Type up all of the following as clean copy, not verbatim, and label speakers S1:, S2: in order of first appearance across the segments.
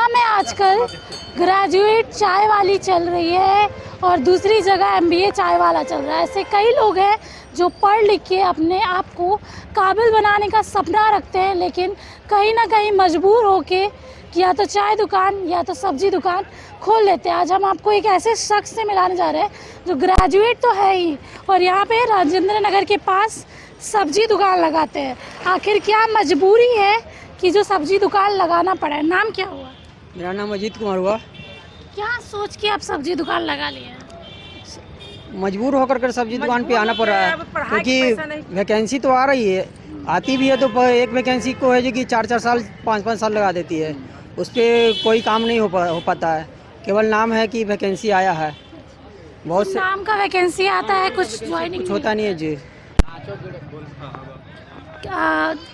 S1: में आजकल ग्रेजुएट चाय वाली चल रही है और दूसरी जगह एमबीए चाय वाला चल रहा है। ऐसे कई लोग हैं जो पढ़ लिख के अपने आप को काबिल बनाने का सपना रखते हैं, लेकिन कहीं ना कहीं मजबूर होके या तो चाय दुकान या तो सब्जी दुकान खोल लेते हैं। आज हम आपको एक ऐसे शख्स से मिलाने जा रहे हैं जो ग्रेजुएट तो है ही और यहाँ पे राजेंद्र नगर के पास सब्जी दुकान लगाते हैं। आखिर क्या मजबूरी है कि जो सब्जी दुकान लगाना पड़ा है? नाम क्या हुआ?
S2: मेरा नाम अजीत कुमार हुआ।
S1: क्या सोच के आप सब्जी दुकान लगा लिए हैं?
S2: मजबूर होकर कर सब्जी दुकान पे आना पड़ रहा है क्योंकि वैकेंसी तो आ रही है, आती भी है तो एक वैकेंसी को है जो कि 4-4 साल 5-5 साल लगा देती है, उस पर कोई काम नहीं हो पाता है। केवल नाम है कि वैकेंसी आया है, बहुत से
S1: नाम का वैकेंसी आता है, कुछ ज्वाइनिंग
S2: कुछ होता नहीं है जी।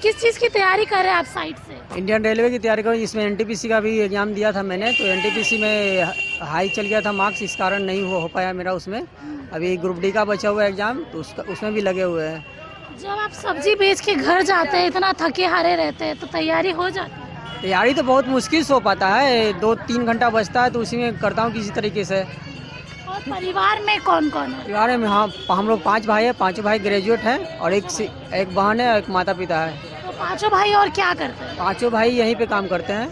S1: किस चीज़ की तैयारी कर रहे हैं आप साइड से?
S2: इंडियन रेलवे की तैयारी करूँ, इसमें एनटीपीसी का भी एग्जाम दिया था मैंने, तो एनटीपीसी में हाई चल गया था मार्क्स, इस कारण नहीं हो पाया मेरा उसमें। अभी ग्रुप डी का बचा हुआ एग्जाम, तो उसमें भी लगे हुए हैं।
S1: जब आप सब्जी बेच के घर जाते हैं, इतना थके हारे रहते हैं, तो तैयारी हो जाती है?
S2: तैयारी तो बहुत मुश्किल से हो पाता है, 2-3 घंटा बचता है तो उसी में करता हूँ किसी तरीके से।
S1: और परिवार में कौन कौन है?
S2: परिवार में हाँ, हम लोग 5 भाई हैं, 5 भाई ग्रेजुएट हैं और एक बहन है और एक माता पिता है।
S1: तो पांचों भाई और क्या करते हैं?
S2: 5 भाई यहीं पे काम करते हैं,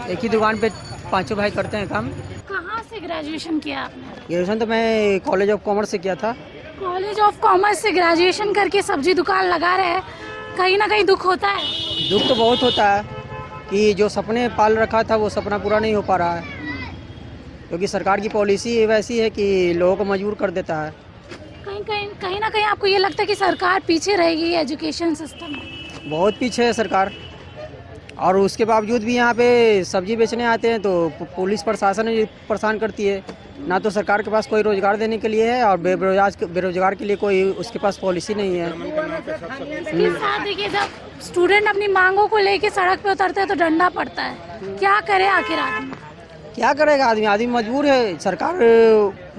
S2: एक ही दुकान पे 5 भाई करते हैं काम।
S1: कहाँ से ग्रेजुएशन किया आपने?
S2: ग्रेजुएशन तो मैं कॉलेज ऑफ कॉमर्स से किया था।
S1: कॉलेज ऑफ कॉमर्स से ग्रेजुएशन करके सब्जी दुकान लगा रहे हैं, कहीं ना कहीं दुख होता है?
S2: दुख तो बहुत होता है कि जो सपने पाल रखा था वो सपना पूरा नहीं हो पा रहा है, क्योंकि सरकार की पॉलिसी वैसी है कि लोगों को मजबूर कर देता है।
S1: कहीं ना कहीं आपको ये लगता है कि सरकार पीछे रहेगी एजुकेशन सिस्टम में?
S2: बहुत पीछे है सरकार, और उसके बावजूद भी यहाँ पे सब्जी बेचने आते हैं तो पुलिस प्रशासन परेशान करती है। ना तो सरकार के पास कोई रोजगार देने के लिए है और बेरोजगार के लिए कोई उसके पास पॉलिसी नहीं है।
S1: इसके साथ देखिए, जब स्टूडेंट अपनी मांगों को लेके सड़क पे उतरते हैं तो डंडा पड़ता है। क्या करे आखिर आदमी?
S2: क्या करेगा आदमी मजबूर है। सरकार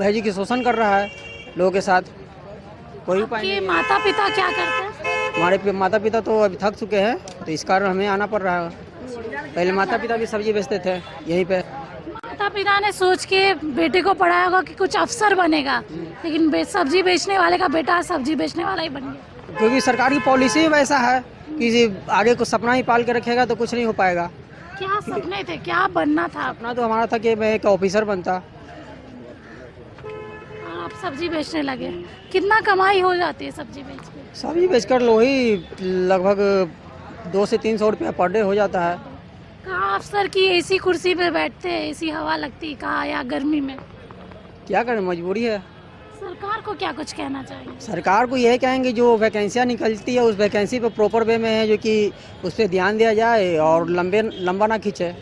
S2: है जी कि शोषण कर रहा है लोगों के साथ, कोई उपाय नहीं।
S1: माता पिता क्या करते हैं?
S2: हमारे माता पिता तो अभी थक चुके हैं, तो इस कारण हमें आना पड़ रहा है। पहले माता पिता भी सब्जी बेचते थे यहीं पे।
S1: माता पिता ने सोच के बेटे को पढ़ाया होगा कि कुछ अफसर बनेगा, लेकिन सब्जी बेचने वाले का बेटा सब्जी बेचने वाला ही बन गया।
S2: क्योंकि सरकार की पॉलिसी वैसा है कि आगे को सपना ही पाल के रखेगा तो कुछ नहीं हो पाएगा।
S1: क्या सपने थे, क्या बनना था?
S2: अपना तो हमारा था कि मैं एक ऑफिसर बनता।
S1: आप सब्जी बेचने लगे, कितना कमाई हो जाती है सब्जी बेच के?
S2: सब्जी बेचकर लो ही लगभग 200 से 300 रुपया पर डे हो जाता है।
S1: कहाँ अफसर की एसी कुर्सी पे बैठते हैं, एसी हवा लगती कहाँ, या गर्मी में?
S2: क्या करें, मजबूरी है।
S1: सरकार को क्या कुछ कहना चाहिए?
S2: सरकार को यही कहेंगे जो वैकेंसियाँ निकलती है उस वैकेंसी पर प्रॉपर वे में है जो कि उस पर ध्यान दिया जाए और लंबा ना खींचे।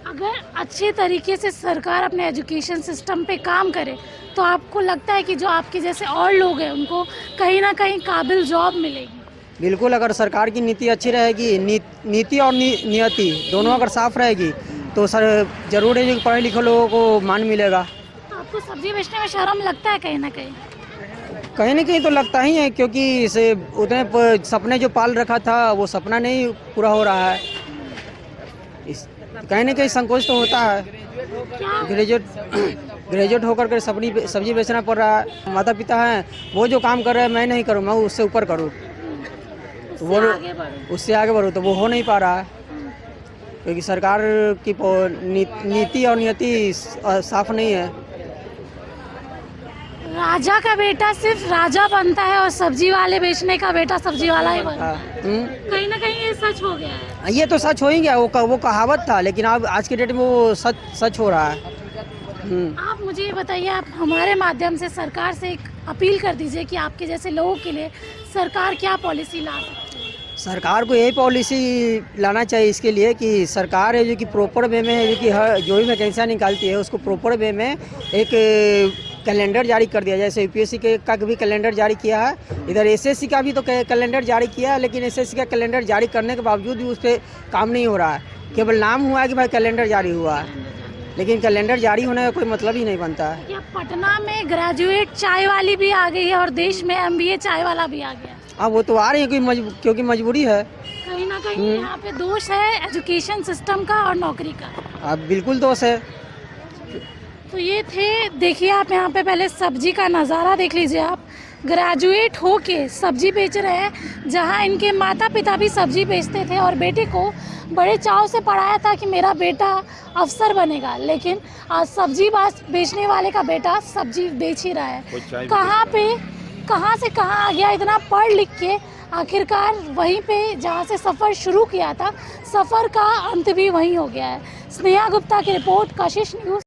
S1: अगर अच्छे तरीके से सरकार अपने एजुकेशन सिस्टम पे काम करे तो आपको लगता है कि जो आपके जैसे और लोग हैं उनको कहीं ना कहीं काबिल जॉब मिलेगी?
S2: बिल्कुल, अगर सरकार की नीति अच्छी रहेगी, नीति और नियति दोनों अगर साफ रहेगी तो सर जरूर है कि पढ़े लिखे लोगों को मान मिलेगा।
S1: तो आपको सब्जी बेचने में शर्म लगता है कहीं ना कहीं?
S2: कहीं ना कहीं तो लगता ही है, क्योंकि इसे उतने सपने जो पाल रखा था वो सपना नहीं पूरा हो रहा है। कहीं ना कहीं संकोच तो होता है। ग्रेजुएट होकर के सब्जी बेचना पड़ रहा है। माता पिता हैं, वो जो काम कर रहे हैं मैं नहीं करूँ, मैं उससे ऊपर करूँ, तो वो उससे आगे बढ़ूँ, तो वो हो नहीं पा रहा है क्योंकि सरकार की नीति और नियति साफ नहीं है।
S1: राजा का बेटा सिर्फ राजा बनता है और सब्जी वाले बेचने का बेटा सब्जी वाला ही बनता है। कहीं ना कहीं ये सच हो गया है।
S2: ये तो सच हो ही गया, वो कहावत था, लेकिन अब आज के डेट में वो सच हो रहा है।
S1: आप मुझे ये बताइए, आप हमारे माध्यम से सरकार से एक अपील कर दीजिए कि आपके जैसे लोगों के लिए सरकार क्या पॉलिसी ला सकती है?
S2: सरकार को यही पॉलिसी लाना चाहिए इसके लिए कि सरकार है जो कि प्रॉपर वे में है, जो कि हर जो भी वैकेंसियाँ निकालती है उसको प्रॉपर वे में एक कैलेंडर जारी कर दिया। जैसे यूपीएससी का भी कैलेंडर जारी किया है, इधर एसएससी का भी तो कैलेंडर जारी किया है, लेकिन एसएससी का कैलेंडर जारी करने के बावजूद भी उस पर काम नहीं हो रहा है। केवल नाम हुआ है कि भाई कैलेंडर जारी हुआ है, लेकिन कैलेंडर जारी होने का कोई मतलब ही नहीं बनता है।
S1: क्या पटना में ग्रेजुएट चाय वाली भी आ गई है और देश में एमबीए चाय वाला भी आ गया?
S2: हाँ वो तो आ रही है क्योंकि मजबूरी है।
S1: कहीं ना कहीं यहाँ पे दोष है एजुकेशन सिस्टम का और नौकरी का।
S2: अब बिल्कुल दोष है।
S1: तो ये थे, देखिए आप यहाँ पे पहले सब्जी का नज़ारा देख लीजिए आप। ग्रेजुएट होके सब्जी बेच रहे हैं, जहाँ इनके माता पिता भी सब्जी बेचते थे और बेटे को बड़े चाव से पढ़ाया था कि मेरा बेटा अफसर बनेगा, लेकिन आज सब्जी बेचने वाले का बेटा सब्जी बेच ही रहा है। कहाँ से कहाँ आ गया, इतना पढ़ लिख के आखिरकार वहीं पे जहाँ से सफ़र शुरू किया था, सफ़र का अंत भी वहीं हो गया है। स्नेहा गुप्ता की रिपोर्ट, कशिश न्यूज़।